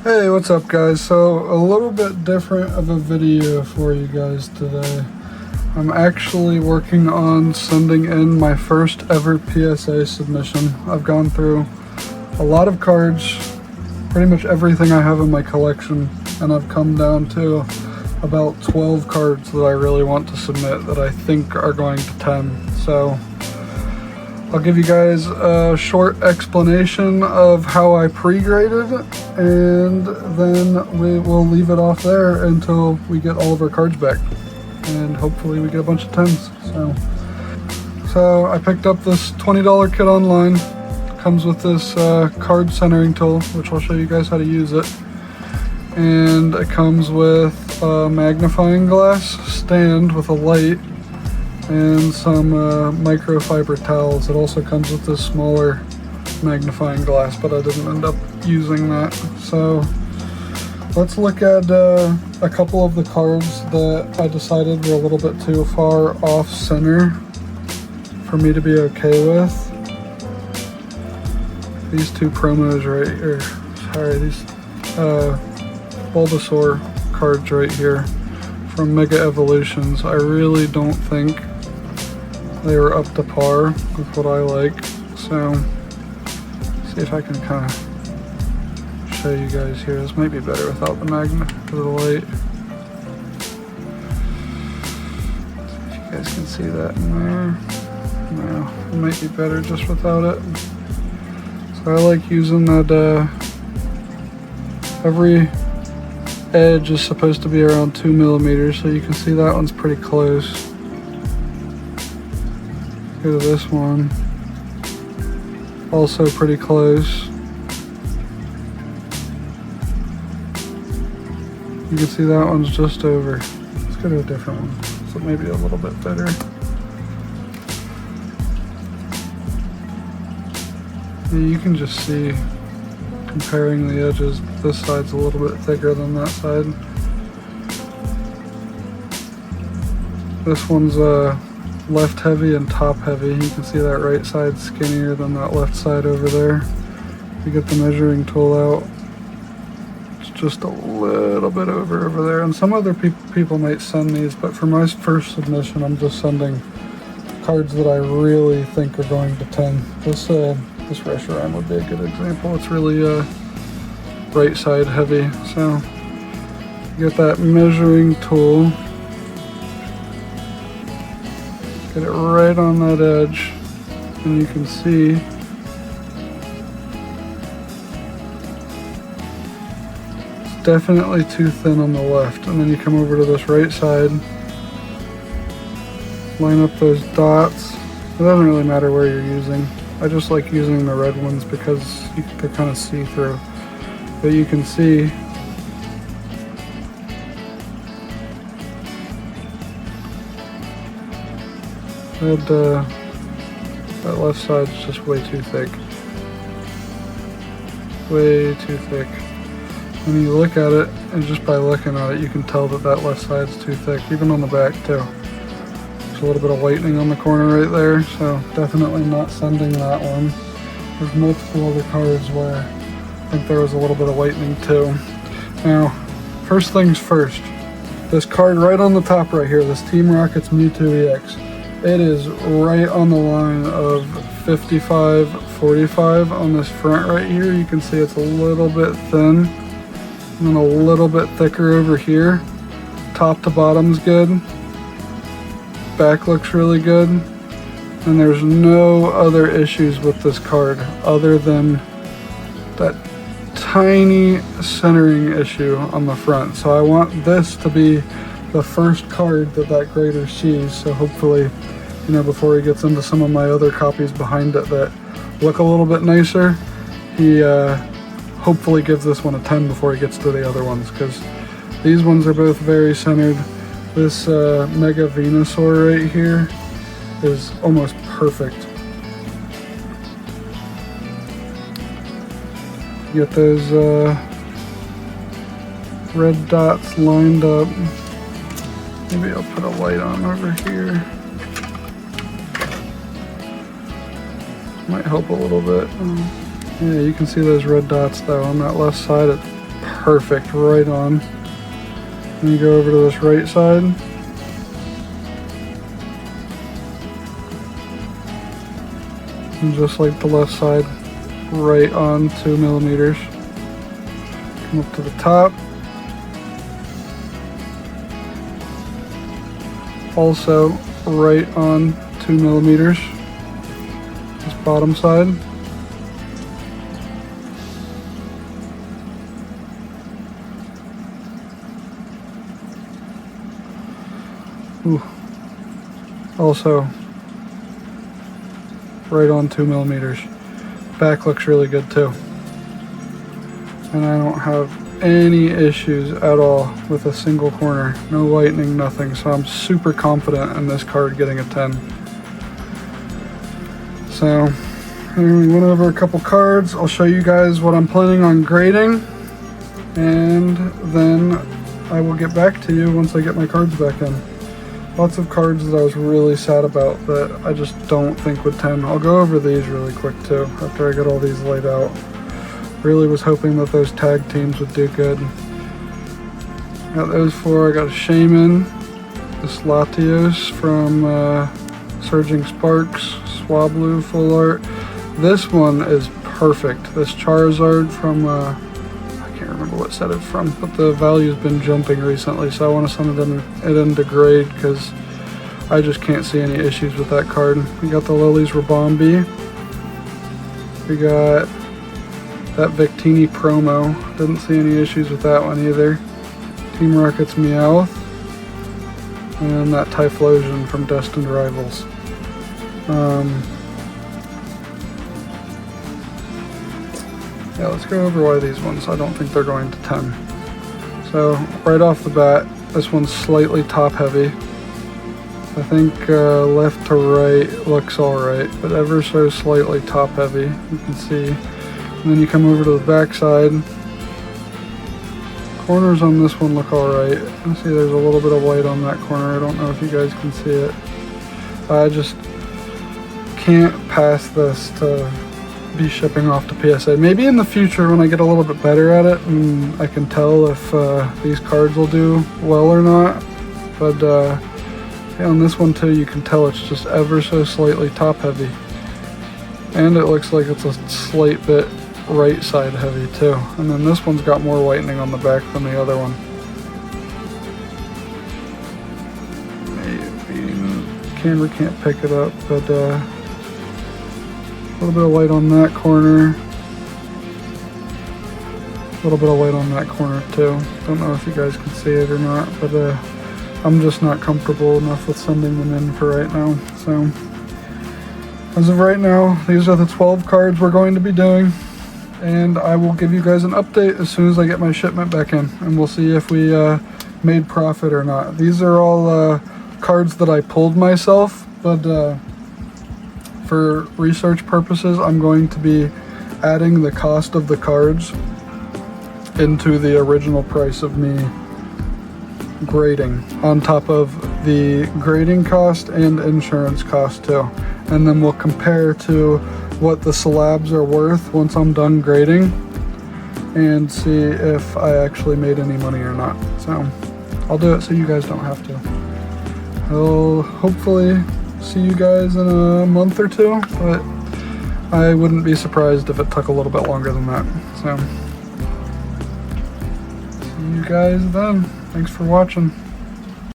Hey, what's up guys? So a little bit different of a video for you guys today. I'm actually working on sending in my first ever PSA submission. I've gone through a lot of cards, pretty much everything I have in my collection, and I've come down to about 12 cards that I really want to submit that I think are going to 10. So I'll give you guys a short explanation of how I pre-graded, and then we will leave it off there until we get all of our cards back, and hopefully we get a bunch of 10s. So I picked up this $20 kit online. It comes with this card centering tool, which I'll show you guys how to use it, and it comes with a magnifying glass stand with a light and some microfiber towels. It also comes with this smaller magnifying glass, but I didn't end up using that. So let's look at a couple of the cards that I decided were a little bit too far off center for me to be okay with. These two promos right here, sorry, these Bulbasaur cards right here from Mega Evolutions. I really don't think they were up to par with what I like. So see if I can kind of show you guys here. This might be better without the magnet for the light. See if you guys can see that in there. No, it might be better just without it. So I like using that every edge is supposed to be around 2 millimeters, so you can see that one's pretty close. Go to this one, also pretty close. You can see that one's just over. Let's go to a different one, so maybe a little bit better. Yeah, you can just see, comparing the edges, this side's a little bit thicker than that side. This one's left heavy and top heavy. You can see that right side skinnier than that left side over there. You get the measuring tool out, it's just a little bit over there. And some other people might send these, but for my first submission, I'm just sending cards that I really think are going to 10. This Reshiram would be a good example. It's really right side heavy. So you get that measuring tool, get it right on that edge, and you can see it's definitely too thin on the left. And then you come over to this right side, line up those dots. It doesn't really matter where you're using. I just like using the red ones because they're kind of see-through. But you can see that left side's just way too thick. Way too thick. When you look at it, and just by looking at it, you can tell that that left side's too thick, even on the back too. There's a little bit of whitening on the corner right there, so definitely not sending that one. There's multiple other cards where I think there was a little bit of whitening too. Now, first things first, this card right on the top right here, this Team Rocket's Mewtwo EX, it is right on the line of 55-45 on this front right here. You can see it's a little bit thin and then a little bit thicker over here. Top to bottom's good. Back looks really good. And there's no other issues with this card other than that tiny centering issue on the front. So I want this to be the first card that grader sees. So hopefully, you know, before he gets into some of my other copies behind it that look a little bit nicer, he hopefully gives this one a 10 before he gets to the other ones, because these ones are both very centered. This Mega Venusaur right here is almost perfect. You get those red dots lined up. Maybe I'll put a light on over here. Might help a little bit. Yeah, you can see those red dots though on that left side. It's perfect, right on. Then you go over to this right side. And just like the left side, right on 2 millimeters. Come up to the top. Also right on 2 millimeters. This bottom side. Ooh. Also right on 2 millimeters. Back looks really good too. And I don't have any issues at all with a single corner. No whitening, nothing. So I'm super confident in this card getting a 10. So we went over a couple cards. I'll show you guys what I'm planning on grading. And then I will get back to you once I get my cards back in. Lots of cards that I was really sad about that I just don't think would 10. I'll go over these really quick too after I get all these laid out. Really was hoping that those tag teams would do good. Got those 4. I got a Shaman, this Latios from Surging Sparks, Swablu Full Art. This one is perfect. This Charizard from I can't remember what set it's from, but the value's been jumping recently, so I want to send it into grade because I just can't see any issues with that card. We got the Lily's Rabombi. We got that Victini promo. Didn't see any issues with that one either. Team Rocket's Meowth. And then that Typhlosion from Destined Rivals. Yeah, let's go over why these ones, I don't think they're going to 10. So, right off the bat, this one's slightly top heavy. I think left to right looks alright, but ever so slightly top heavy, you can see. And then you come over to the back side. Corners on this one look alright. You see there's a little bit of white on that corner. I don't know if you guys can see it. I just can't pass this to be shipping off to PSA. Maybe in the future when I get a little bit better at it and I can tell if these cards will do well or not. But yeah, on this one too, you can tell it's just ever so slightly top heavy. And it looks like it's a slight bit right side heavy too. And then this one's got more whitening on the back than the other one. Maybe the camera can't pick it up, but a little bit of white on that corner. A little bit of white on that corner too. Don't know if you guys can see it or not, but I'm just not comfortable enough with sending them in for right now. So as of right now, these are the 12 cards we're going to be doing. And I will give you guys an update as soon as I get my shipment back in. And we'll see if we made profit or not. These are all cards that I pulled myself, but for research purposes, I'm going to be adding the cost of the cards into the original price of me grading, on top of the grading cost and insurance cost too. And then we'll compare to what the slabs are worth once I'm done grading and see if I actually made any money or not. So I'll do it so you guys don't have to. I'll hopefully see you guys in a month or two, but I wouldn't be surprised if it took a little bit longer than that. So see you guys then. Thanks for watching.